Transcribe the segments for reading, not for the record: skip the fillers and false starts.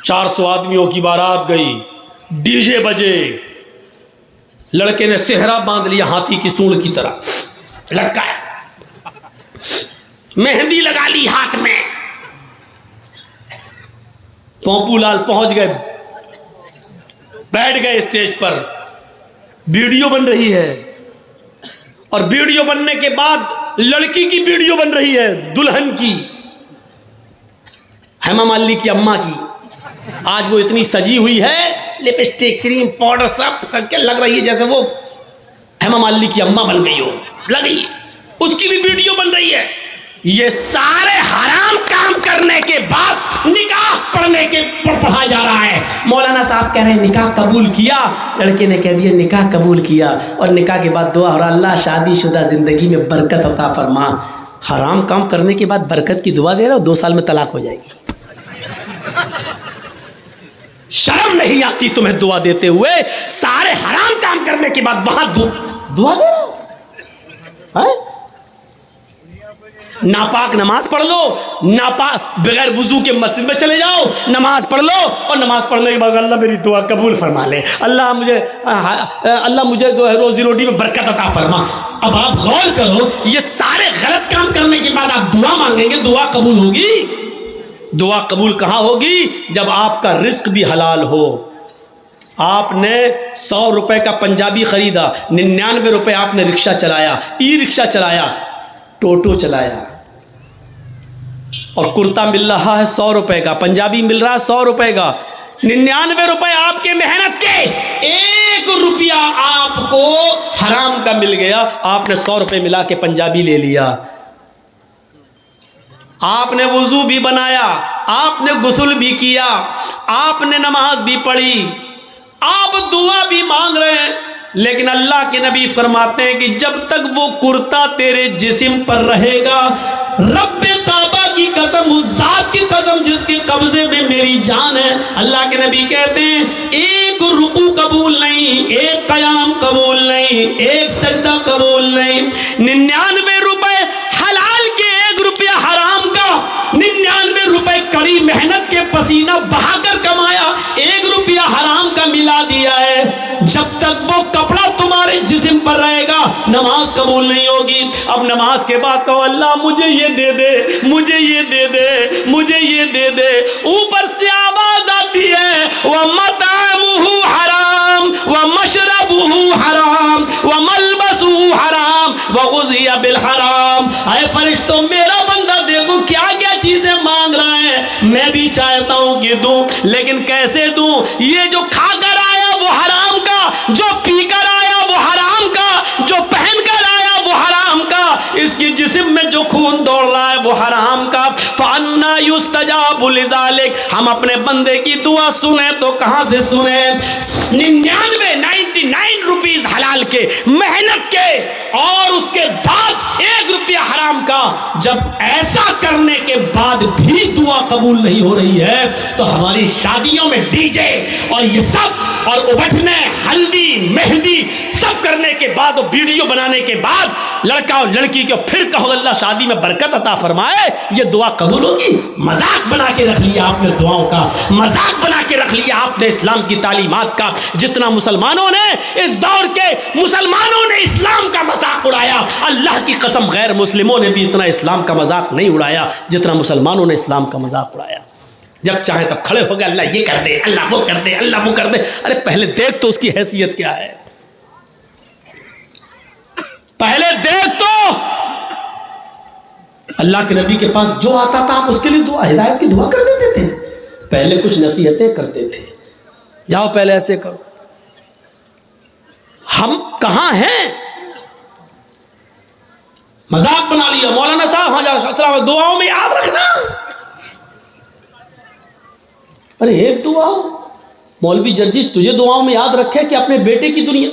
400 आदमियों की बारात गई, डीजे बजे, लड़के ने सेहरा बांध लिया हाथी की सूंड की तरह लटकाया, मेहंदी लगा ली हाथ में। पोंपूलाल पहुंच गए, बैठ गए स्टेज पर, वीडियो बन रही है और वीडियो बनने के बाद लड़की की वीडियो बन रही है, दुल्हन की, हेमा मालिनी की अम्मा की। आज वो इतनी सजी हुई है, लिपस्टिक, क्रीम, पाउडर सब के लग रही है जैसे वो हेमा मालिनी की अम्मा बन गई हो, लगी। उसकी भी वीडियो बन रही है। ये सारे हराम काम करने के बाद निकाह पढ़ने के पढ़ाया जा रहा है। मौलाना साहब कह रहे हैं निकाह कबूल किया, लड़के ने कह दिया निकाह कबूल किया, और निकाह के बाद दुआ हो रहा, अल्लाह शादीशुदा जिंदगी में बरकत अता फरमा। हराम काम करने के बाद बरकत की दुआ दे रहा हो, 2 साल में तलाक हो जाएगी। शर्म नहीं आती तुम्हें दुआ देते हुए? सारे हराम काम करने के बाद वहां दुआ दे रहे हो? नापाक नमाज पढ़ लो, नापाक बगैर वुजू के मस्जिद में चले जाओ, नमाज पढ़ लो, और नमाज पढ़ने के बाद अल्लाह मेरी दुआ कबूल फरमा ले, अल्लाह मुझे जो है रोजी रोटी में बरकत अता फरमा। अब आप गौर करो, ये सारे गलत काम करने के बाद आप दुआ मांगेंगे, दुआ कबूल होगी? दुआ कबूल कहाँ होगी? जब आपका रिस्क भी हलाल हो। आपने 100 रुपए का पंजाबी खरीदा, 99 रुपए आपने रिक्शा चलाया, ई रिक्शा चलाया, टोटो चलाया, और कुर्ता मिल रहा है 100 रुपए का, पंजाबी मिल रहा है 100 रुपए का, 99 रुपए आपके मेहनत के, 1 रुपया आपको हराम का मिल गया। आपने 100 रुपए मिला के पंजाबी ले लिया, आपने वुजू भी बनाया, आपने गुस्ल भी किया, आपने नमाज भी पढ़ी, आप दुआ भी मांग रहे हैं, लेकिन अल्लाह के नबी फरमाते हैं कि जब तक वो कुर्ता तेरे जिस्म पर रहेगा, रब्बे काबा की कसम, उस जात की कसम जिसके कब्जे में मेरी जान है, अल्लाह के नबी कहते हैं 1 रुकू कबूल नहीं, 1 कयाम कबूल नहीं, 1 सजदा कबूल नहीं। 99 रुपए हलाल के, 1 रुपया हराम का, 99 रुपए कड़ी मेहनत के पसीना बहाकर कमाया, 1 रुपया हराम का मिला दिया है। जब तक वो कपड़ा तुम्हारे जिस्म पर रहेगा, नमाज कबूल नहीं होगी। अब नमाज के बाद कहो अल्लाह मुझे ये दे दे, मुझे ये दे दे, मुझे ये दे दे। ऊपर से आवाज आती है व मतामुहु हराम व मशरबुहु हराम व मलबसुहु हराम व गुज़िया बिल हराम। ऐ फरिश्तों, मेरा बंदा देखो क्या क्या चीजें मांग रहा है, मैं भी चाहता हूं कि दूं, लेकिन कैसे दूं? ये जो खाकर आया वो हराम का, जो पीकर आया वो हराम का, जो पहनकर आया वो हराम का, इसकी जिस्म में जो खून दौड़ रहा है वो हराम का। फअन्ना युस्तजाबु लिज़ालिक, हम अपने बंदे की दुआ सुने तो कहां से सुने? 99 रुपीस हलाल के, मेहनत के, और उसके बाद 1 रुपया हराम का। जब ऐसा करने के बाद भी दुआ कबूल नहीं हो रही है, तो हमारी शादियों में डीजे और ये सब, और उबटने, हल्दी, मेहंदी सब करने के बाद, और वीडियो बनाने के बाद लड़का और लड़की को फिर कहो अल्लाह शादी में बरकत अता फरमाए, ये दुआ कबूल होगी? मजाक बना के रख लिया आपने दुआओं का, मजाक बना के रख लिया आपने इस्लाम की तालीमात का। जितना मुसलमानों ने, इस दौर के मुसलमानों ने इस्लाम का मजाक उड़ाया, अल्लाह की कसम गैर मुस्लिमों ने भी इतना इस्लाम का मजाक नहीं उड़ाया जितना मुसलमानों ने इस्लाम का मजाक उड़ाया। जब चाहे तब खड़े हो गए, अल्लाह ये कर दे, अल्लाह वो कर दे, अल्लाह वो कर दे। अरे पहले देख तो उसकी हैसियत क्या है, पहले देख तो। अल्लाह के नबी के पास जो आता था आप उसके लिए दुआ, हिदायत की दुआ कर देते थे। पहले कुछ नसीहतें करते थे, जाओ पहले ऐसे करो। हम कहां हैं? मजाक बना लिया। मौलाना साहब हाँ जा, दुआओं में याद रखना। अरे एक दुआ, मौलवी जर्जिस तुझे दुआओं में याद रखे कि अपने बेटे की दुनिया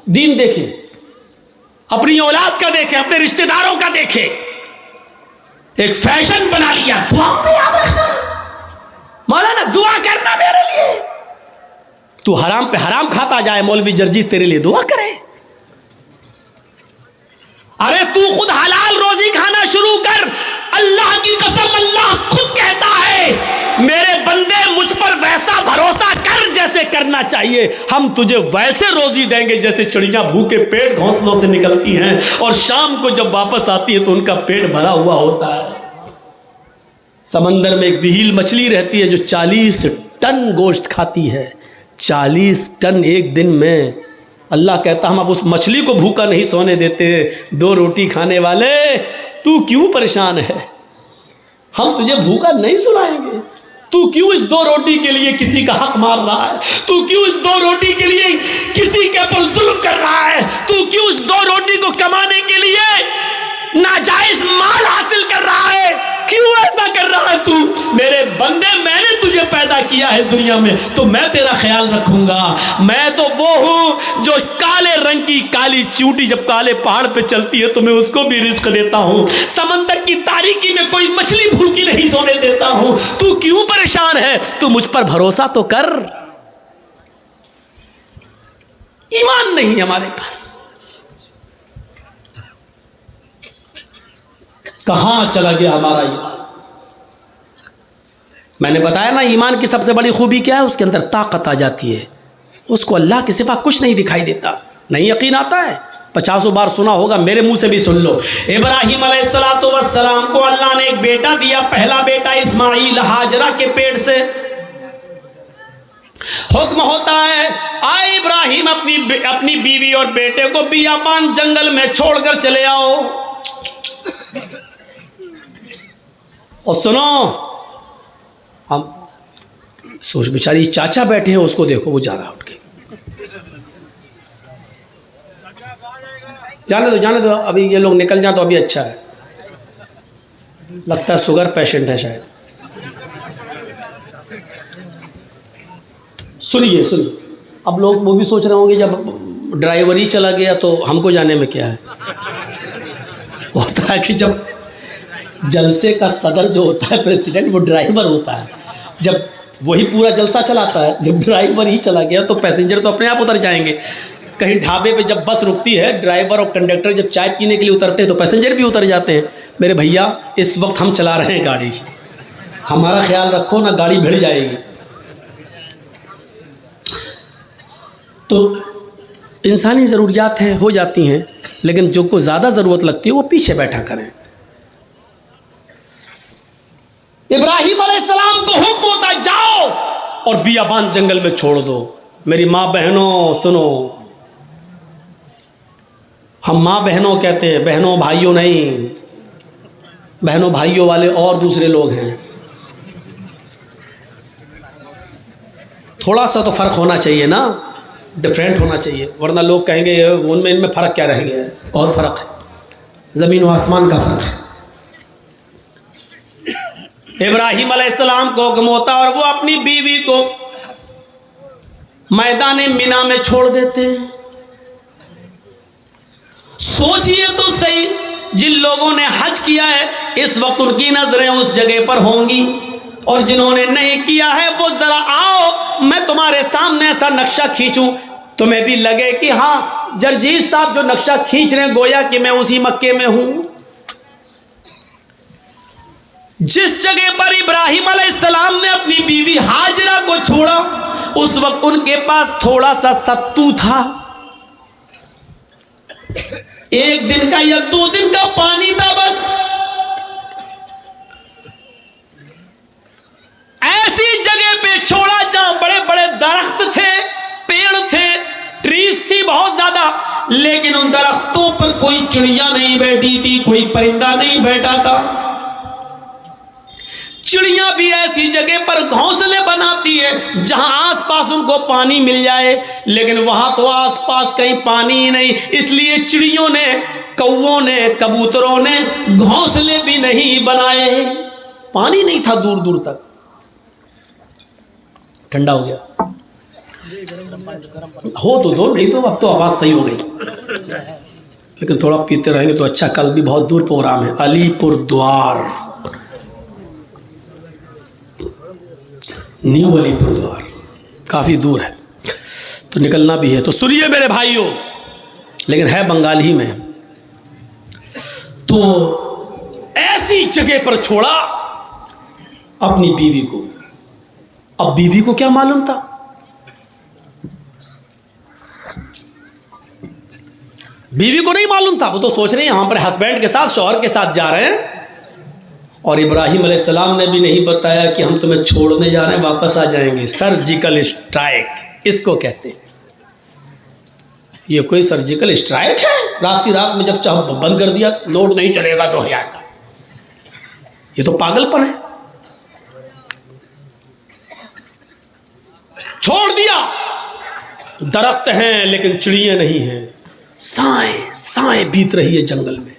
दीन देखे, अपनी औलाद का देखे, अपने रिश्तेदारों का देखे। एक फैशन बना लिया, दुआओं में याद रखना। मौलाना दुआ करना मेरे लिए। तू हराम पे हराम खाता जाए, मौलवी जर्जिस तेरे लिए दुआ करे। अरे तू खुद हलाल रोजी खाना शुरू कर। अल्लाह की कसम, अल्लाह खुद कहता है मेरे बंदे मुझ पर वैसा चाहिए, हम तुझे वैसे रोजी देंगे जैसे चिड़िया भूखे पेट घोंसलों से निकलती हैं और शाम को जब वापस आती है तो उनका पेट भरा हुआ होता है। समंदर में एक व्हील मछली रहती है जो 40 टन गोश्त खाती है। 40 टन एक दिन में। अल्लाह कहता हम अब उस मछली को भूखा नहीं सोने देते। 2 रोटी खाने वाले तू क्यों परेशान है, हम तुझे भूखा नहीं सुलाएंगे। तू क्यों इस 2 रोटी के लिए किसी का हक मार रहा है, तू क्यों इस 2 रोटी के लिए किसी के ऊपर जुल्म कर रहा है, तू क्यों इस 2 रोटी को कमाने के लिए नाजायज माल हासिल कर रहा है, क्यों ऐसा कर रहा है तू। मेरे बंदे, मैंने तुझे पैदा किया है दुनिया में तो मैं तेरा ख्याल रखूंगा। मैं तो वो हूं जो काले रंग की काली चूंटी जब काले पहाड़ पे चलती है तो मैं उसको भी रिस्क देता हूं। समंदर की तारीकी में कोई मछली भूखी नहीं सोने देता हूं। तू क्यों परेशान है, तू मुझ पर भरोसा तो कर। ईमान नहीं हमारे पास, कहां चला गया हमारा ईमान। मैंने बताया ना ईमान की सबसे बड़ी खूबी क्या है, उसके अंदर ताकत आ जाती है। उसको अल्लाह के सिवा कुछ नहीं दिखाई देता। नहीं यकीन आता है, 50 बार सुना होगा, मेरे मुंह से भी सुन लो। इब्राहीम अलैहिस्सलाम को अल्लाह ने एक बेटा दिया। पहला बेटा इस्माइल हाजरा के पेट से। हुक्म होता है आए इब्राहिम अपनी बीवी और बेटे को बियाबान जंगल में छोड़कर चले आओ। और सुनो, हम सोच बेचारी चाचा बैठे हैं, उसको देखो वो जा रहा उठ के। जाने दो अभी ये लोग निकल जाए तो अभी अच्छा है। लगता है शुगर पेशेंट है शायद। सुनिए अब लोग वो भी सोच रहे होंगे जब ड्राइवर ही चला गया तो हमको जाने में क्या है। होता है कि जब जलसे का सदर जो होता है प्रेसिडेंट, वो ड्राइवर होता है। जब वही पूरा जलसा चलाता है, जब ड्राइवर ही चला गया तो पैसेंजर तो अपने आप उतर जाएंगे। कहीं ढाबे पे जब बस रुकती है, ड्राइवर और कंडक्टर जब चाय पीने के लिए उतरते हैं तो पैसेंजर भी उतर जाते हैं। मेरे भैया इस वक्त हम चला रहे हैं गाड़ी, हमारा ख्याल रखो ना, गाड़ी भिड़ जाएगी। तो इंसानी ज़रूरियात हैं, हो जाती हैं, लेकिन जो को ज़्यादा ज़रूरत लगती है वो पीछे बैठा करें। इब्राहिम अलैहिस्सलाम को हुक्म होता है जाओ और बियाबान जंगल में छोड़ दो। मेरी माँ बहनों सुनो, हम माँ बहनों कहते हैं, बहनों भाइयों नहीं। बहनों भाइयों वाले और दूसरे लोग हैं। थोड़ा सा तो फ़र्क होना चाहिए ना, डिफरेंट होना चाहिए, वरना लोग कहेंगे उनमें इनमें फ़र्क क्या रह गया है। और फ़र्क है, ज़मीन व आसमान का फ़र्क है। इब्राहिम अलैहिस्सलाम को हुक्म होता और वो अपनी बीवी को मैदान मिना में छोड़ देते हैं। सोचिए तो सही, जिन लोगों ने हज किया है इस वक्त उनकी नजरें उस जगह पर होंगी, और जिन्होंने नहीं किया है वो जरा आओ मैं तुम्हारे सामने ऐसा नक्शा खींचूं, तुम्हें भी लगे कि हाँ जरजीत साहब जो नक्शा खींच रहे हैं गोया कि मैं उसी मक्के में हूं। जिस जगह पर इब्राहिम अलैहिस्सलाम ने अपनी बीवी हाजरा को छोड़ा उस वक्त उनके पास थोड़ा सा सत्तू था, 1 दिन का या 2 दिन का पानी था बस। ऐसी जगह पे छोड़ा जहां बड़े बड़े दरख्त थे, पेड़ थे, ट्रीज थी बहुत ज्यादा, लेकिन उन दरख्तों पर कोई चिड़िया नहीं बैठी थी, कोई परिंदा नहीं बैठा था। चिड़िया भी ऐसी जगह पर घोंसले बनाती है जहां आसपास उनको पानी मिल जाए, लेकिन वहां तो आसपास कहीं पानी ही नहीं, इसलिए चिड़ियों ने, कौवों ने, कबूतरों ने घोंसले भी नहीं बनाए। पानी नहीं था दूर दूर तक। ठंडा हो गया हो तो दो, नहीं तो अब तो आवाज सही हो गई, लेकिन थोड़ा पीते रहेंगे तो अच्छा। कल भी बहुत दूर प्रोग्राम है, अलीपुर द्वार, न्यू अलीपुर द्वार, काफ़ी दूर है तो निकलना भी है। तो सुनिए मेरे भाइयों, लेकिन है बंगाल ही में। तो ऐसी जगह पर छोड़ा अपनी बीवी को। अब बीवी को क्या मालूम था, बीवी को नहीं मालूम था, वो तो सोच रहे हैं यहाँ पर हस्बैंड के साथ, शौहर के साथ जा रहे हैं। और इब्राहिम अलैहिस्सलाम ने भी नहीं बताया कि हम तुम्हें छोड़ने जा रहे हैं, वापस आ जाएंगे। सर्जिकल स्ट्राइक इसको कहते हैं। ये कोई सर्जिकल स्ट्राइक है? रात की रात में जब चाहो बंद कर दिया, नोट नहीं चलेगा 2000 का। ये तो पागलपन है। छोड़ दिया, दरख्त हैं लेकिन चिड़िया नहीं हैं, साएं साएं बीत रही है जंगल में।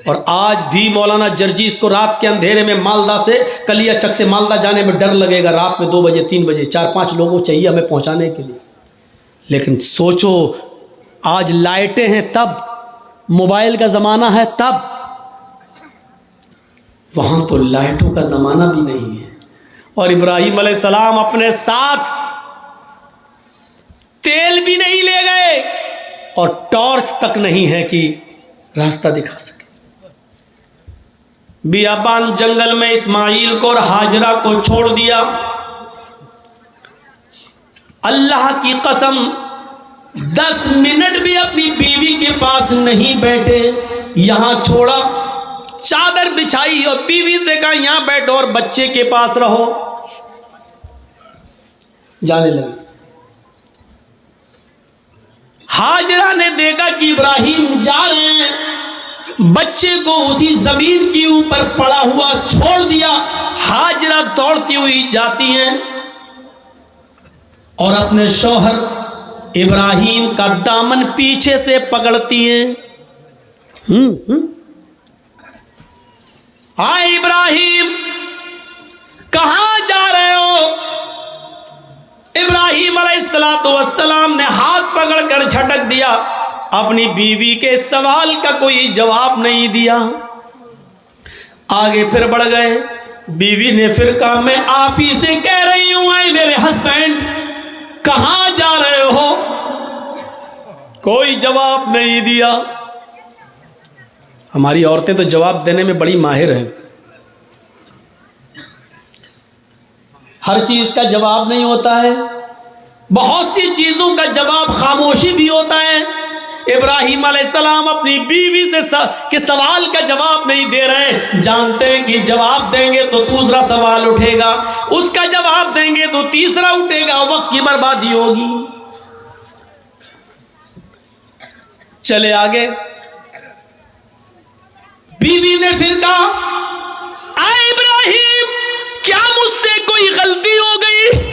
और आज भी मौलाना जर्जीस को रात के अंधेरे में मालदा से, कलियाचक से मालदा जाने में डर लगेगा। रात में 2 बजे 3 बजे 4-5 लोगों चाहिए हमें पहुंचाने के लिए। लेकिन सोचो, आज लाइटें हैं तब, मोबाइल का ज़माना है तब, वहाँ तो लाइटों का ज़माना भी नहीं है। और इब्राहिम अलैहिस्सलाम अपने साथ तेल भी नहीं ले गए और टॉर्च तक नहीं है कि रास्ता दिखा सके। बियाबान जंगल में इस्माइल को और हाजरा को छोड़ दिया। अल्लाह की कसम 10 मिनट भी अपनी बीवी के पास नहीं बैठे, यहां छोड़ा, चादर बिछाई और बीवी से कहा यहां बैठो और बच्चे के पास रहो। जाने लगे। हाजरा ने देखा कि इब्राहिम जा रहे हैं, बच्चे को उसी जमीन के ऊपर पड़ा हुआ छोड़ दिया। हाजरा दौड़ती हुई जाती हैं और अपने शौहर इब्राहिम का दामन पीछे से पकड़ती हैं। हाय इब्राहिम, कहां जा रहे हो? इब्राहिम अलैहिस्सलातु वस्सलाम ने हाथ पकड़कर झटक दिया। अपनी बीवी के सवाल का कोई जवाब नहीं दिया। आगे फिर बढ़ गए। बीवी ने फिर कहा मैं आप ही से कह रही हूं, आए मेरे हस्बैंड, कहां जा रहे हो? कोई जवाब नहीं दिया। हमारी औरतें तो जवाब देने में बड़ी माहिर हैं। हर चीज का जवाब नहीं होता है, बहुत सी चीजों का जवाब खामोशी भी होता है। इब्राहिम अलैहिस्सलाम अपनी बीवी से के सवाल का जवाब नहीं दे रहे, जानते हैं कि जवाब देंगे तो दूसरा सवाल उठेगा, उसका जवाब देंगे तो तीसरा उठेगा, वक्त की बर्बादी होगी। चले आगे। बीवी ने फिर कहा आए इब्राहिम, क्या मुझसे कोई गलती हो गई?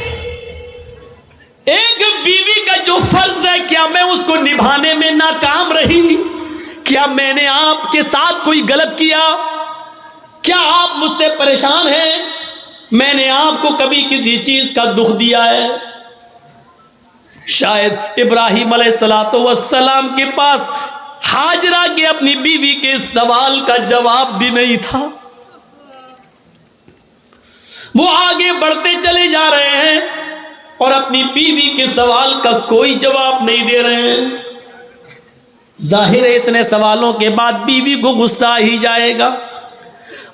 एक बीवी का जो फर्ज है, क्या मैं उसको निभाने में नाकाम रही? क्या मैंने आपके साथ कोई गलत किया? क्या आप मुझसे परेशान हैं? मैंने आपको कभी किसी चीज का दुख दिया है? शायद इब्राहिम अलैहिस्सलातु वस्सलाम के पास हाजरा के अपनी बीवी के सवाल का जवाब भी नहीं था। वो आगे बढ़ते चले जा रहे हैं और अपनी बीवी के सवाल का कोई जवाब नहीं दे रहे हैं। जाहिर है इतने सवालों के बाद बीवी को गुस्सा ही जाएगा।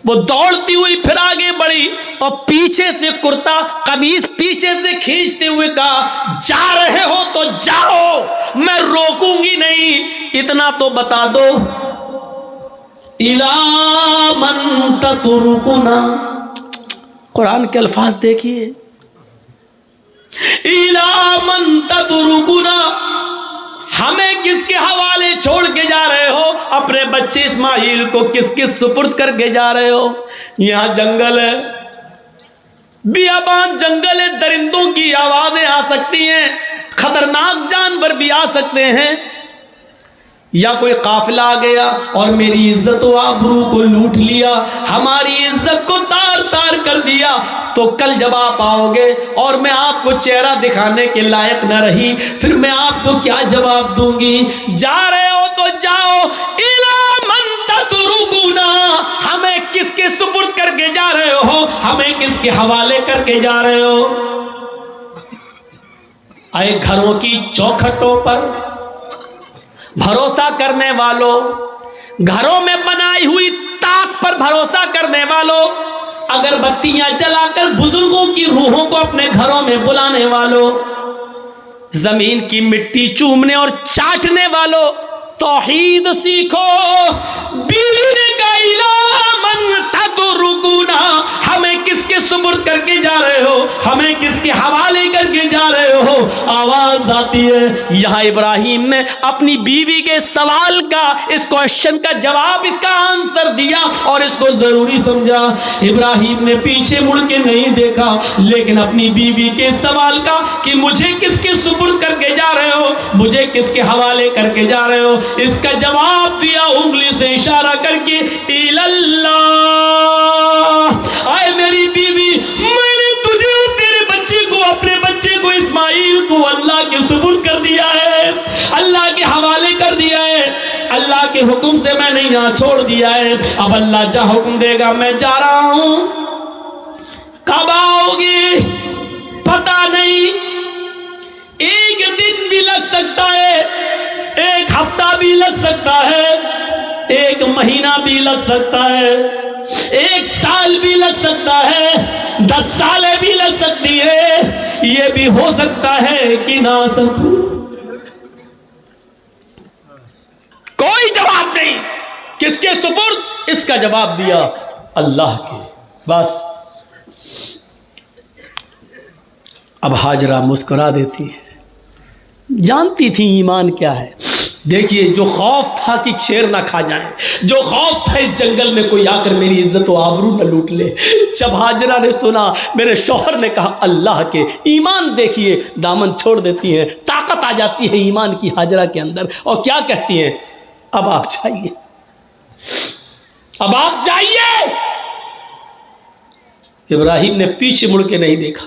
वो दौड़ती हुई फिर आगे बढ़ी और पीछे से कुर्ता कमीज पीछे से खींचते हुए कहा जा रहे हो तो जाओ, मैं रोकूंगी नहीं, इतना तो बता दो। इला मन ततरुकुना, कुरान के अल्फाज देखिए, इला मन ततरुकुना, हमें किसके हवाले छोड़ के जा रहे हो? अपने बच्चे इस्माइल को किसके सुपुर्द करके जा रहे हो? यहां जंगल है, बियाबान जंगल है, दरिंदों की आवाजें आ सकती हैं, खतरनाक जानवर भी आ सकते हैं, या कोई काफिला आ गया और मेरी इज्जत व आबरू को लूट लिया, हमारी इज्जत को तार तार कर दिया, तो कल जब आप आओगे और मैं आपको चेहरा दिखाने के लायक न रही, फिर मैं आपको क्या जवाब दूंगी? जा रहे हो तो जाओ, इला मन ततरुकुना, हमें किसके सुपुर्द करके जा रहे हो? हमें किसके हवाले करके जा रहे हो? आए घरों की चौखटों पर भरोसा करने वालों, घरों में बनाई हुई ताक पर भरोसा करने वालों, अगरबत्तियां जलाकर बुजुर्गों की रूहों को अपने घरों में बुलाने वालों, जमीन की मिट्टी चूमने और चाटने वालों, तौहीद सीखो। बीवी ने कहा इला मन तदरुकुना, हमें किसके सुपुर्द करके जा रहे हो, हमें किसके हवाले करके जा रहे हो। आवाज आती है। यहाँ इब्राहिम ने अपनी बीवी के सवाल का, इस क्वेश्चन का जवाब, इसका आंसर दिया और इसको जरूरी समझा। इब्राहिम ने पीछे मुड़ के नहीं देखा, लेकिन अपनी बीवी के सवाल का कि मुझे किसके सुपुर्द करके जा रहे हो, मुझे किसके हवाले करके जा रहे हो, इसका जवाब दिया उंगली से इशारा करके, इल्लल्लाह। आए मेरी बीवी, मैंने तुझे और तेरे बच्चे को, अपने बच्चे को इस्माइल को अल्लाह के सुपुर्द कर दिया है, अल्लाह के हवाले कर दिया है। अल्लाह के हुक्म से मैंने यहाँ छोड़ दिया है। अब अल्लाह जहाँ हुक्म देगा मैं जा रहा हूं। कब आओगे पता नहीं, एक दिन भी लग सकता है, एक हफ्ता भी लग सकता है, एक महीना भी लग सकता है, एक साल भी लग सकता है, 10 सालें भी लग सकती है। ये भी हो सकता है कि ना सकूं। कोई जवाब नहीं, किसके सुपुर्द, इसका जवाब दिया अल्लाह के। बस अब हाजरा मुस्कुरा देती है, जानती थी ईमान क्या है। देखिए, जो खौफ था कि शेर ना खा जाए, जो खौफ था इस जंगल में कोई आकर मेरी इज्जत व आबरू न लूट ले, जब हाजरा ने सुना, मेरे शौहर ने कहा अल्लाह के, ईमान देखिए, दामन छोड़ देती हैं, ताकत आ जाती है ईमान की हाजरा के अंदर। और क्या कहती हैं, अब आप जाइए, अब आप जाइए। इब्राहिम ने पीछे मुड़ के नहीं देखा,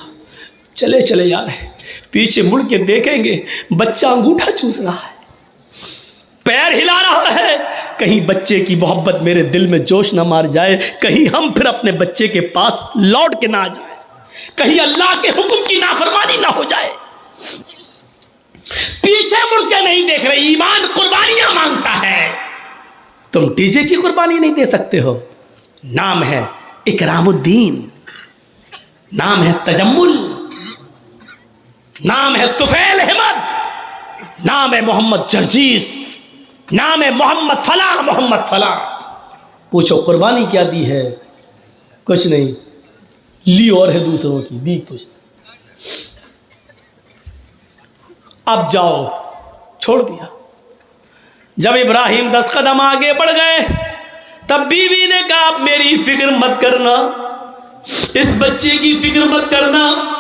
चले चले जा रहे। पीछे मुड़ के देखेंगे, बच्चा अंगूठा चूस रहा है, पैर हिला रहा है। कहीं बच्चे की मोहब्बत मेरे दिल में जोश ना मार जाए, कहीं हम फिर अपने बच्चे के पास लौट के ना आ जाए, कहीं अल्लाह के हुक्म की नाफरमानी ना हो जाए। पीछे मुड़ के नहीं देख रहे। ईमान कुर्बानियां मांगता है। तुम डीजे की कुर्बानी नहीं दे सकते हो। नाम है इकरामुद्दीन, नाम है तजम्मुल, नाम है तुफैल अहमद, नाम है मोहम्मद जर्जीस, नाम है मोहम्मद फला, मोहम्मद फला। पूछो कुर्बानी क्या दी है? कुछ नहीं, ली और है दूसरों की, दी कुछ। अब जाओ, छोड़ दिया। जब इब्राहिम 10 कदम आगे बढ़ गए, तब बीवी ने कहा आप मेरी फिक्र मत करना, इस बच्चे की फिक्र मत करना।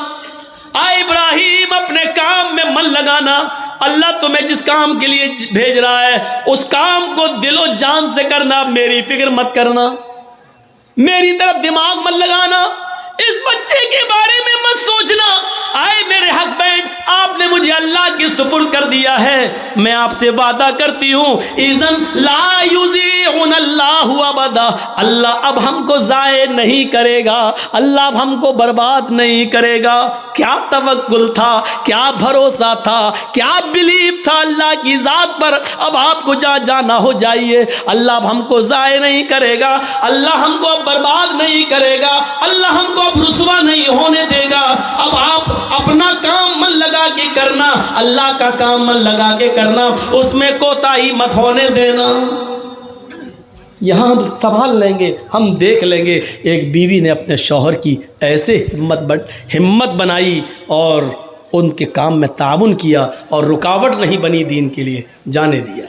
इब्राहिम अपने काम में मन लगाना। अल्लाह तुम्हें जिस काम के लिए भेज रहा है उस काम को दिलो जान से करना, मेरी फिक्र मत करना, मेरी तरफ दिमाग मत लगाना, इस बच्चे के बारे में मत सोचना। आए मेरे हस्बैंड, आपने मुझे अल्लाह के सुपुर्द कर दिया है, मैं आपसे वादा करती हूँ, इज़न ला युज़ीउन अल्लाहु अबदा, अल्लाह अब हमको ज़ाये नहीं करेगा, अल्लाह अब हमको बर्बाद नहीं करेगा। क्या तवक्कुल था, क्या भरोसा था, क्या बिलीव था अल्लाह की ज़ात पर। अब आपको जहाँ जाना हो जाइए, अल्लाह अब हमको ज़ाये नहीं करेगा, अल्लाह हमको अब बर्बाद नहीं करेगा, अल्लाह हमको अब रुसवा नहीं होने देगा। अब आप अपना काम मन लगा के करना, अल्लाह का काम मन लगा के करना, उसमें कोताही मत होने देना। यहाँ हम संभाल लेंगे, हम देख लेंगे। एक बीवी ने अपने शौहर की ऐसे हिम्मत बनाई और उनके काम में ताउन किया और रुकावट नहीं बनी, दीन के लिए जाने दिया।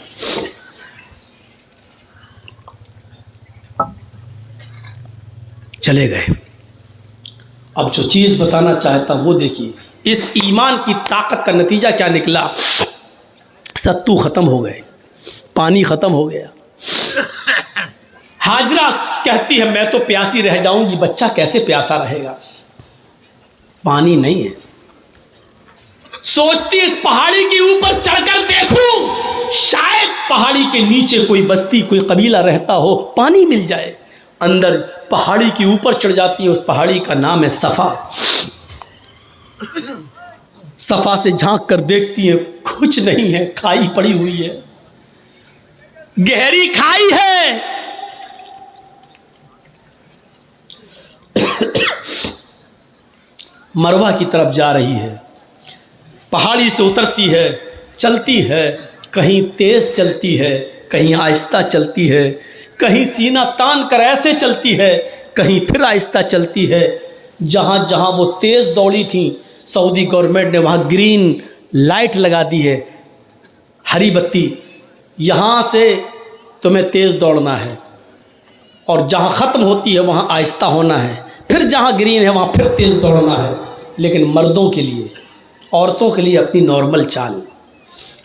चले गए। अब जो चीज़ बताना चाहता वो देखिए, इस ईमान की ताकत का नतीजा क्या निकला। सत्तू ख़त्म हो गए, पानी ख़त्म हो गया। हाजरा कहती है मैं तो प्यासी रह जाऊंगी, बच्चा कैसे प्यासा रहेगा, पानी नहीं है। सोचती इस पहाड़ी के ऊपर चढ़कर देखूं, शायद पहाड़ी के नीचे कोई बस्ती, कोई कबीला रहता हो, पानी मिल जाए। अंदर पहाड़ी के ऊपर चढ़ जाती है। उस पहाड़ी का नाम है सफ़ा। सफ़ा से झांक कर देखती है, कुछ नहीं है, खाई पड़ी हुई है, गहरी खाई है। मरवा की तरफ जा रही है। पहाड़ी से उतरती है, चलती है, कहीं तेज़ चलती है, कहीं आहिस्ता चलती है, कहीं सीना तान कर ऐसे चलती है, कहीं फिर आहिस्ता चलती है। जहाँ जहाँ वो तेज़ दौड़ी थी, सऊदी गवर्नमेंट ने वहाँ ग्रीन लाइट लगा दी है, हरी बत्ती, यहाँ से तुम्हें तेज़ दौड़ना है, और जहाँ ख़त्म होती है वहाँ आहिस्ता होना है, फिर जहाँ ग्रीन है वहाँ फिर तेज़ दौड़ना है। लेकिन मर्दों के लिए, औरतों के लिए अपनी नॉर्मल चाल।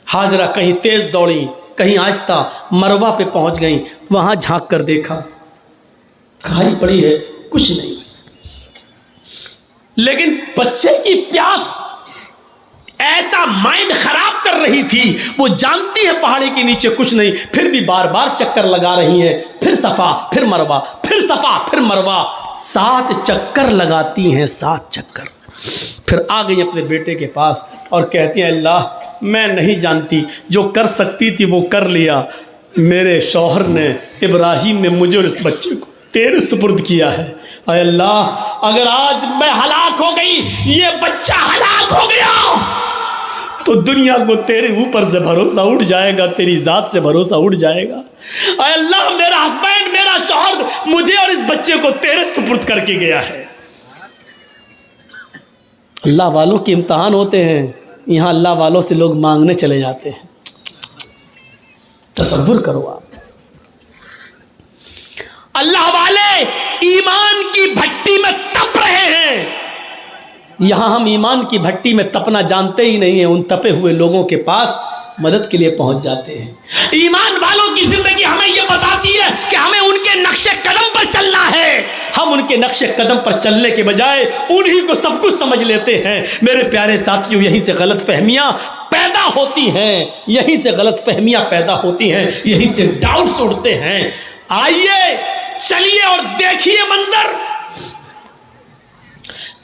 हाजरा कहीं तेज़ दौड़ी, कहीं आहिस्ता, मरवा पे पहुँच गई, वहाँ झांक कर देखा, खाई पड़ी है, कुछ नहीं। लेकिन बच्चे की प्यास ऐसा माइंड खराब कर रही थी, वो जानती है पहाड़ी के नीचे कुछ नहीं, फिर भी बार बार चक्कर लगा रही है, फिर सफ़ा फिर मरवा, फिर सफ़ा फिर मरवा, 7 चक्कर लगाती हैं, 7 चक्कर। फिर आ गई अपने बेटे के पास और कहती है, अल्लाह मैं नहीं जानती, जो कर सकती थी वो कर लिया, मेरे शौहर ने, इब्राहिम ने मुझे और इस बच्चे को तेरे सुपुर्द किया है। अय अल्लाह, अगर आज मैं हलाक हो गई, ये बच्चा हलाक हो गया, तो दुनिया को तेरे ऊपर से भरोसा उठ जाएगा, तेरी ज़ात से भरोसा उठ जाएगा। अय अल्लाह, मेरा हस्बैंड, मेरा शौहर मुझे और इस बच्चे को तेरे सुपुर्द करके गया है। अल्लाह वालों के इम्तहान होते हैं, यहाँ अल्लाह वालों से लोग मांगने चले जाते हैं। तसव्वुर करो आप, अल्लाह वाले ईमान की भट्टी में तप रहे हैं, यहाँ हम ईमान की भट्टी में तपना जानते ही नहीं है, उन तपे हुए लोगों के पास मदद के लिए पहुंच जाते हैं। ईमान वालों की जिंदगी हमें यह बताती है कि हमें उनके नक्शे कदम पर चलना है। हम उनके नक्शे कदम पर चलने के बजाय उन्हीं को सब कुछ समझ लेते हैं। मेरे प्यारे साथियों, यहीं से गलत फहमियाँ पैदा होती हैं, यहीं से गलत फहमियाँ पैदा होती हैं, यहीं से डाउट्स उठते हैं। आइए चलिए और देखिए मंजर,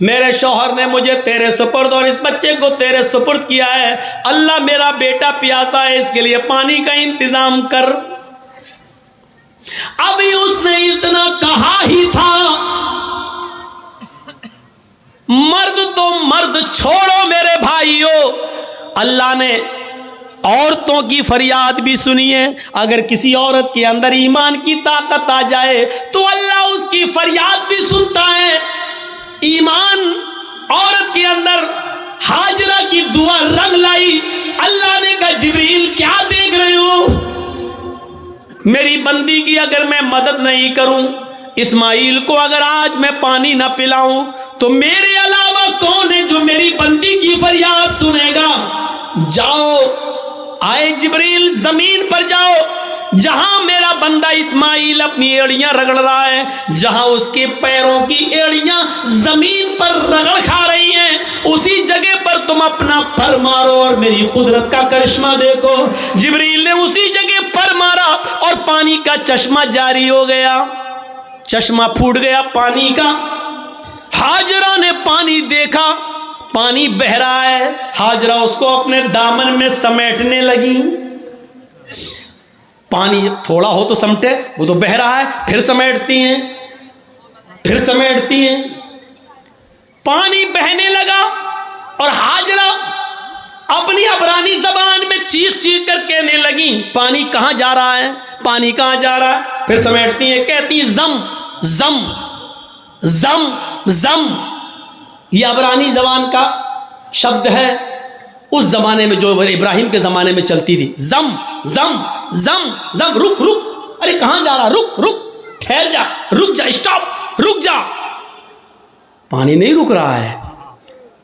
मेरे शौहर ने मुझे तेरे सुपुर्द और इस बच्चे को तेरे सुपुर्द किया है। अल्लाह, मेरा बेटा प्यासा है, इसके लिए पानी का इंतजाम कर। अभी उसने इतना कहा ही था, मर्द तो मर्द छोड़ो मेरे भाइयों, अल्लाह ने औरतों की फरियाद भी सुनी है। अगर किसी औरत के अंदर ईमान की ताकत आ जाए तो अल्लाह उसकी फरियाद भी सुनता है। ईमान औरत के अंदर हाजरा की दुआ रंग लाई। अल्लाह ने कहा, जिब्रील क्या देख रहे हो, मेरी बंदी की अगर मैं मदद नहीं करूं, इस्माइल को अगर आज मैं पानी ना पिलाऊं, तो मेरे अलावा कौन है जो मेरी बंदी की फरियाद सुनेगा। जाओ, आए जिब्रील, जमीन पर जाओ, जहां मेरा बंदा इस्माइल अपनी एड़ियां रगड़ रहा है, जहां उसके पैरों की एड़ियां जमीन पर रगड़ खा रही हैं, उसी जगह पर तुम अपना पर मारो और मेरी कुदरत का करिश्मा देखो। जिब्रील ने उसी जगह पर मारा और पानी का चश्मा जारी हो गया, चश्मा फूट गया पानी का। हाजरा ने पानी देखा, पानी बह रहा है। हाजरा उसको अपने दामन में समेटने लगी। पानी थोड़ा हो तो समटे, वो तो बह रहा है, फिर समेटती हैं, फिर समेटती हैं। पानी बहने लगा और हाजरा अपनी अबरानी जबान में चीख चीख कर कहने लगी, पानी कहाँ जा रहा है, पानी कहाँ जा रहा है। फिर समेटती हैं, कहती जम जम जम जम। ये अबरानी जबान का शब्द है, उस जमाने में जो इब्राहिम के जमाने में चलती थी। जम जम जम जम, रुक रुक, अरे कहां जा रहा, रुक रुक, ठहर जा, रुक जा, स्टॉप, रुक जा। पानी नहीं रुक रहा है।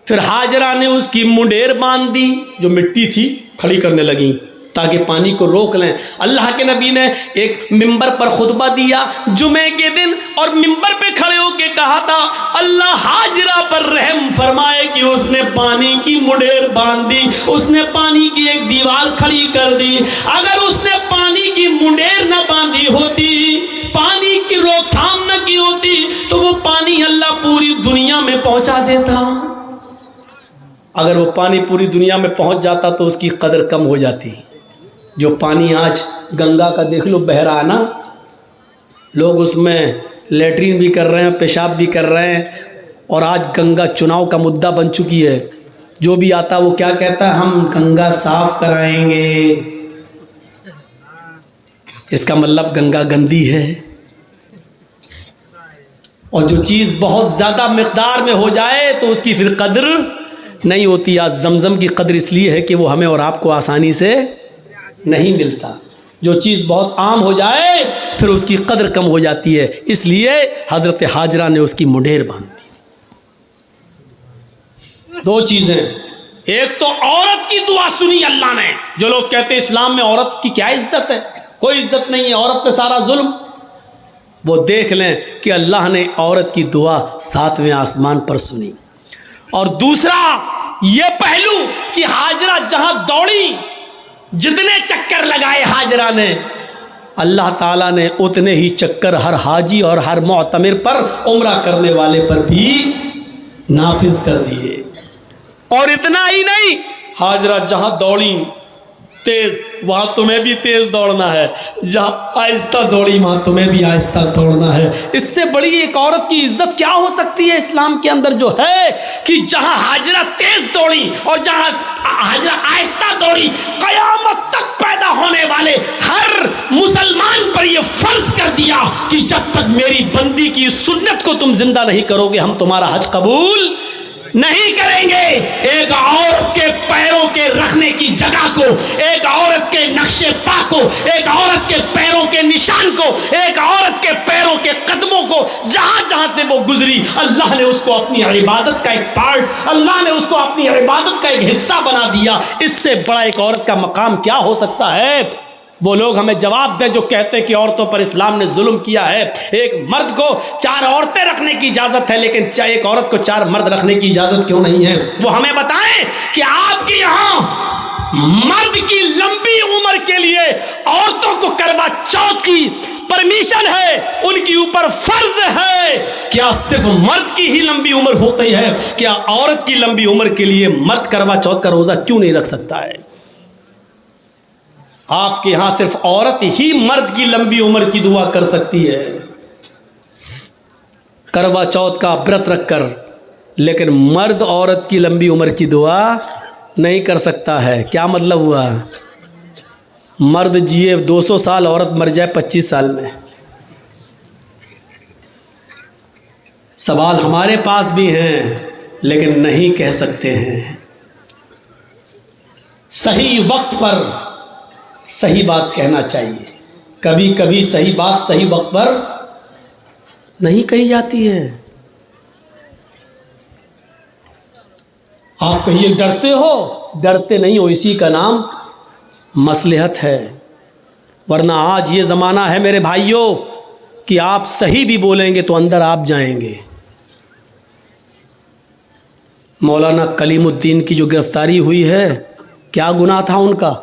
फिर हाजरा ने उसकी मुंडेर बांध दी, जो मिट्टी थी, खड़ी करने लगी ताकि पानी को रोक लें। अल्लाह के नबी ने एक मिंबर पर खुतबा दिया जुमे के दिन, और मिंबर पे खड़े होके कहा था, अल्लाह हाजरा पर रहम फरमाए कि उसने पानी की मुंडेर बांध दी, उसने पानी की एक दीवार खड़ी कर दी। अगर उसने पानी की मुंडेर न बांधी होती, पानी की रोकथाम न की होती, तो वो पानी अल्लाह पूरी दुनिया में पहुंचा देता। अगर वो पानी पूरी दुनिया में पहुंच जाता तो उसकी कदर कम हो जाती। जो पानी आज गंगा का देख लो बह रहा है ना, लोग उसमें लेटरिन भी कर रहे हैं, पेशाब भी कर रहे हैं, और आज गंगा चुनाव का मुद्दा बन चुकी है। जो भी आता वो क्या कहता है, हम गंगा साफ कराएंगे। इसका मतलब गंगा गंदी है। और जो चीज़ बहुत ज़्यादा मिक़दार में हो जाए तो उसकी फिर कद्र नहीं होती। आज जमज़म की कद्र इसलिए है कि वो हमें और आपको आसानी से नहीं मिलता। जो चीज़ बहुत आम हो जाए फिर उसकी कद्र कम हो जाती है, इसलिए हज़रत हाजरा ने उसकी मुंडेर बांध दी। दो चीज़ें, एक तो औरत की दुआ सुनी अल्लाह ने। जो लोग कहते हैं इस्लाम में औरत की क्या इज्जत है, कोई इज्जत नहीं है, औरत पे सारा जुल्म, वो देख लें कि अल्लाह ने औरत की दुआ 7वें आसमान पर सुनी। और दूसरा ये पहलू कि हाजरा जहां दौड़ी, जितने चक्कर लगाए हाजरा ने, अल्लाह ताला ने उतने ही चक्कर हर हाजी और हर मुअतमिर पर, उम्रा करने वाले पर भी नाफिज कर दिए। और इतना ही नहीं, हाजरा जहां दौड़ी तेज, वहां तुम्हें भी तेज दौड़ना है, जहां आहिस्ता दौड़ी वहां तुम्हें भी आहिस्ता दौड़ना है। इससे बड़ी एक औरत की इज्जत क्या हो सकती है इस्लाम के अंदर, जो है कि जहां हाजरा तेज दौड़ी और जहां हाजरा आहिस्ता दौड़ी, कयामत तक पैदा होने वाले हर मुसलमान पर यह फर्ज कर दिया कि जब तक मेरी बंदी की सुन्नत को तुम जिंदा नहीं करोगे हम तुम्हारा हज कबूल नहीं करेंगे। एक औरत के पैरों के रखने की जगह को, एक औरत के नक्शे पा को, एक औरत के पैरों के निशान को, एक औरत के पैरों के कदमों को, जहां जहां से वो गुजरी, अल्लाह ने उसको अपनी इबादत का एक पार्ट, अल्लाह ने उसको अपनी इबादत का एक हिस्सा बना दिया। इससे बड़ा एक औरत का मकाम क्या हो सकता है। वो लोग हमें जवाब दें जो कहते हैं कि औरतों पर इस्लाम ने जुल्म किया है। एक मर्द को 4 औरतें रखने की इजाज़त है, लेकिन एक औरत को 4 मर्द रखने की इजाज़त क्यों नहीं है। वो हमें बताएं कि आपके यहाँ मर्द की लंबी उम्र के लिए औरतों को करवा चौथ की परमिशन है, उनके ऊपर फर्ज है। क्या सिर्फ मर्द की ही लंबी उम्र होती है? क्या औरत की लंबी उम्र के लिए मर्द करवा चौथ का रोज़ा क्यों नहीं रख सकता है? आपके यहां सिर्फ औरत ही मर्द की लंबी उम्र की दुआ कर सकती है, करवा चौथ का व्रत रखकर, लेकिन मर्द औरत की लंबी उम्र की दुआ नहीं कर सकता है। क्या मतलब हुआ? मर्द जिए 200 साल, औरत मर जाए 25 साल में। सवाल हमारे पास भी हैं, लेकिन नहीं कह सकते हैं। सही वक्त पर सही बात कहना चाहिए। कभी कभी सही बात सही वक्त पर नहीं कही जाती है। आप कहिए डरते हो, डरते नहीं हो, इसी का नाम मसलहत है। वरना आज ये ज़माना है मेरे भाइयों कि आप सही भी बोलेंगे तो अंदर आप जाएंगे। मौलाना कलीमुद्दीन की जो गिरफ्तारी हुई है, क्या गुनाह था उनका?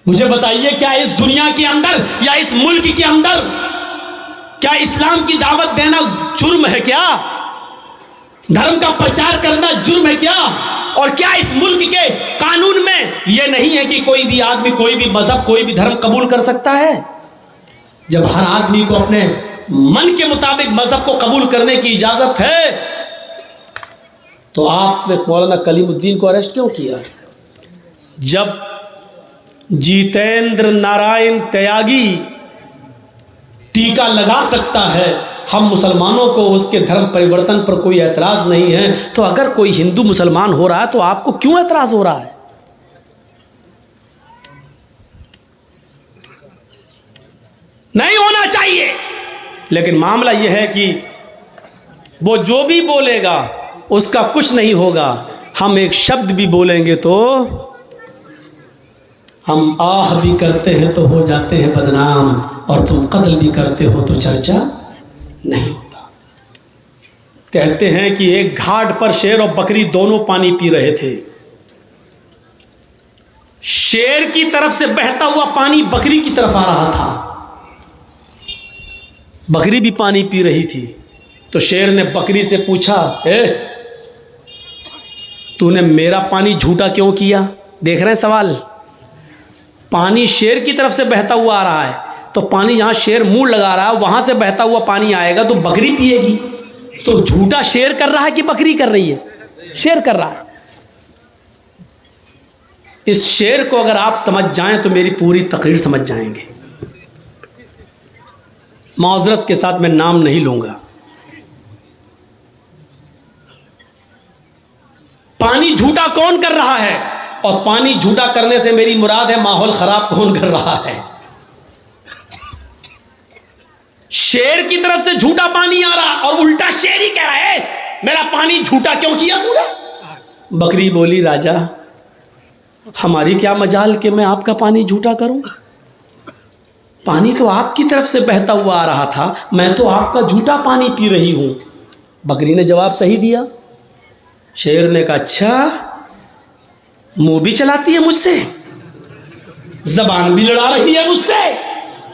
मुझे बताइए, क्या इस दुनिया के अंदर या इस मुल्क के अंदर क्या इस्लाम की दावत देना जुर्म है? क्या धर्म का प्रचार करना जुर्म है क्या? और क्या इस मुल्क के कानून में यह नहीं है कि कोई भी आदमी कोई भी मजहब कोई भी धर्म कबूल कर सकता है? जब हर आदमी को अपने मन के मुताबिक मजहब को कबूल करने की इजाजत है, तो आपने मौलाना कलीमुद्दीन को अरेस्ट क्यों किया? जब जितेंद्र नारायण त्यागी टीका लगा सकता है, हम मुसलमानों को उसके धर्म परिवर्तन पर कोई एतराज़ नहीं है, तो अगर कोई हिंदू मुसलमान हो रहा है तो आपको क्यों एतराज़ हो रहा है? नहीं होना चाहिए। लेकिन मामला यह है कि वो जो भी बोलेगा उसका कुछ नहीं होगा। हम एक शब्द भी बोलेंगे तो हम आह भी करते हैं तो हो जाते हैं बदनाम, और तुम कत्ल भी करते हो तो चर्चा नहीं होता। कहते हैं कि एक घाट पर शेर और बकरी दोनों पानी पी रहे थे। शेर की तरफ से बहता हुआ पानी बकरी की तरफ आ रहा था, बकरी भी पानी पी रही थी। तो शेर ने बकरी से पूछा, तूने मेरा पानी झूठा क्यों किया? देख रहे हैं सवाल? पानी शेर की तरफ से बहता हुआ आ रहा है, तो पानी जहाँ शेर मुंह लगा रहा है वहाँ से बहता हुआ पानी आएगा तो बकरी पिएगी। तो झूठा शेर कर रहा है कि बकरी कर रही है? शेर कर रहा है। इस शेर को अगर आप समझ जाएं तो मेरी पूरी तकरीर समझ जाएंगे। माजरत के साथ मैं नाम नहीं लूंगा। पानी झूठा कौन कर रहा है? और पानी झूठा करने से मेरी मुराद है माहौल खराब कौन कर रहा है? शेर की तरफ से झूठा पानी आ रहा और उल्टा शेर ही कह रहा है मेरा पानी झूठा क्यों किया तूने? बकरी बोली राजा हमारी क्या मजाल कि मैं आपका पानी झूठा करूं? पानी तो आपकी तरफ से बहता हुआ आ रहा था, मैं तो आपका झूठा पानी पी रही हूं। बकरी ने जवाब सही दिया। शेर ने कहा अच्छा मुंह भी चलाती है मुझसे, जबान भी लड़ा रही है मुझसे।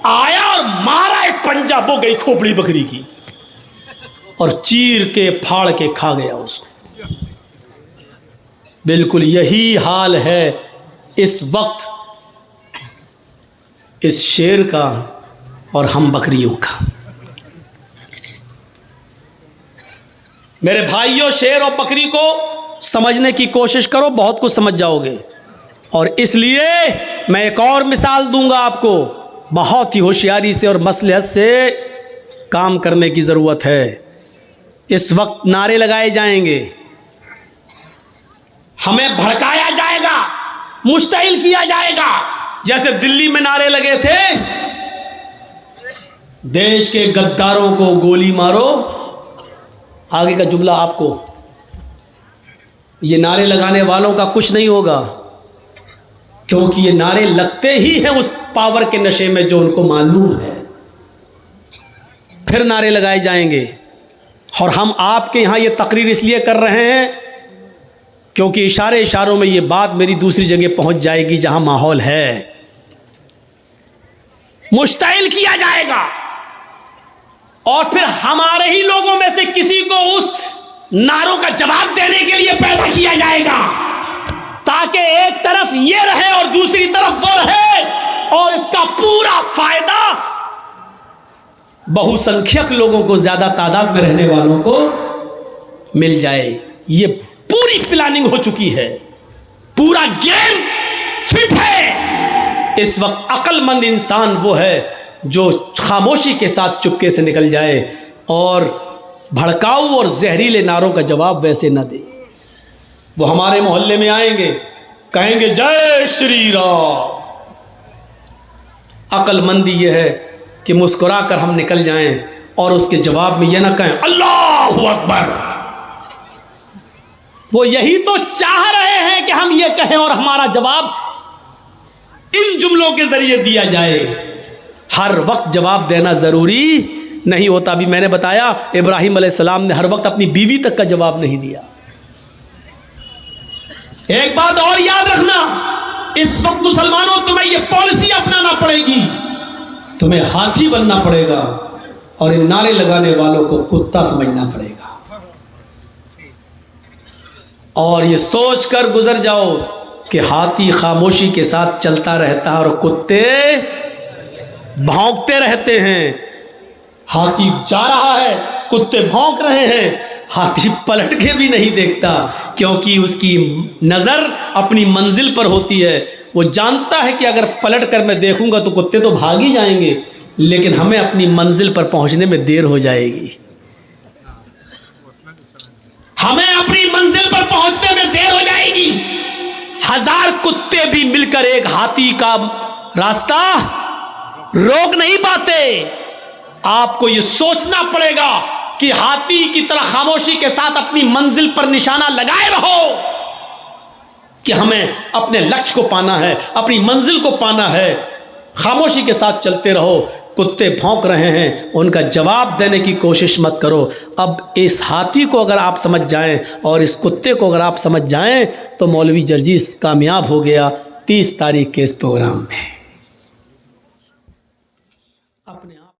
आया और मारा एक पंजा, वो गई खोपड़ी बकरी की और चीर के फाड़ के खा गया उसको। बिल्कुल यही हाल है इस वक्त इस शेर का और हम बकरियों का। मेरे भाइयों, शेर और बकरी को समझने की कोशिश करो, बहुत कुछ समझ जाओगे। और इसलिए मैं एक और मिसाल दूंगा आपको, बहुत ही होशियारी से और मसलहत से काम करने की ज़रूरत है। इस वक्त नारे लगाए जाएंगे, हमें भड़काया जाएगा, मुश्तइल किया जाएगा। जैसे दिल्ली में नारे लगे थे देश के गद्दारों को गोली मारो, आगे का जुमला आपको, ये नारे लगाने वालों का कुछ नहीं होगा, क्योंकि ये नारे लगते ही हैं उस पावर के नशे में जो उनको मालूम है। फिर नारे लगाए जाएंगे। और हम आपके यहाँ ये तकरीर इसलिए कर रहे हैं क्योंकि इशारों में ये बात मेरी दूसरी जगह पहुंच जाएगी जहां माहौल है। मुश्तइल किया जाएगा और फिर हमारे ही लोगों में से किसी को उस नारों का जवाब देने के लिए पैदा किया जाएगा, ताकि एक तरफ ये रहे और दूसरी तरफ वो रहे, और इसका पूरा फायदा बहुसंख्यक लोगों को, ज्यादा तादाद में रहने वालों को मिल जाए। ये पूरी प्लानिंग हो चुकी है, पूरा गेम फिट है। इस वक्त अक्लमंद इंसान वो है जो खामोशी के साथ चुपके से निकल जाए और भड़काऊ और जहरीले नारों का जवाब वैसे न दे। वो हमारे मोहल्ले में आएंगे, कहेंगे जय श्री राम। अक्लमंदी ये है कि मुस्कुरा कर हम निकल जाएं और उसके जवाब में ये ना कहें अल्लाहु अकबर। वो यही तो चाह रहे हैं कि हम ये कहें और हमारा जवाब इन जुमलों के जरिए दिया जाए। हर वक्त जवाब देना जरूरी नहीं होता। अभी मैंने बताया इब्राहिम अलैहिस्सलाम ने हर वक्त अपनी बीवी तक का जवाब नहीं दिया। एक बात और याद रखना, इस वक्त मुसलमानों तुम्हें यह पॉलिसी अपनाना पड़ेगी, तुम्हें हाथी बनना पड़ेगा और इन नारे लगाने वालों को कुत्ता समझना पड़ेगा। और ये सोच कर गुजर जाओ कि हाथी खामोशी के साथ चलता रहता है और कुत्ते भौंकते रहते हैं। हाथी जा रहा है, कुत्ते भौंक रहे हैं, हाथी पलट के भी नहीं देखता, क्योंकि उसकी नज़र अपनी मंजिल पर होती है। वो जानता है कि अगर पलट कर मैं देखूंगा तो कुत्ते तो भाग ही जाएंगे, लेकिन हमें अपनी मंजिल पर पहुंचने में देर हो जाएगी। हमें अपनी मंजिल पर पहुंचने में देर हो जाएगी। 1000 कुत्ते भी मिलकर एक हाथी का रास्ता रोक नहीं पाते। आपको यह सोचना पड़ेगा कि हाथी की तरह खामोशी के साथ अपनी मंजिल पर निशाना लगाए रहो कि हमें अपने लक्ष्य को पाना है, अपनी मंजिल को पाना है। खामोशी के साथ चलते रहो। कुत्ते भौंक रहे हैं, उनका जवाब देने की कोशिश मत करो। अब इस हाथी को अगर आप समझ जाएं और इस कुत्ते को अगर आप समझ जाएं तो मौलवी जर्जीस कामयाब हो गया 30 तारीख के इस प्रोग्राम में। अपने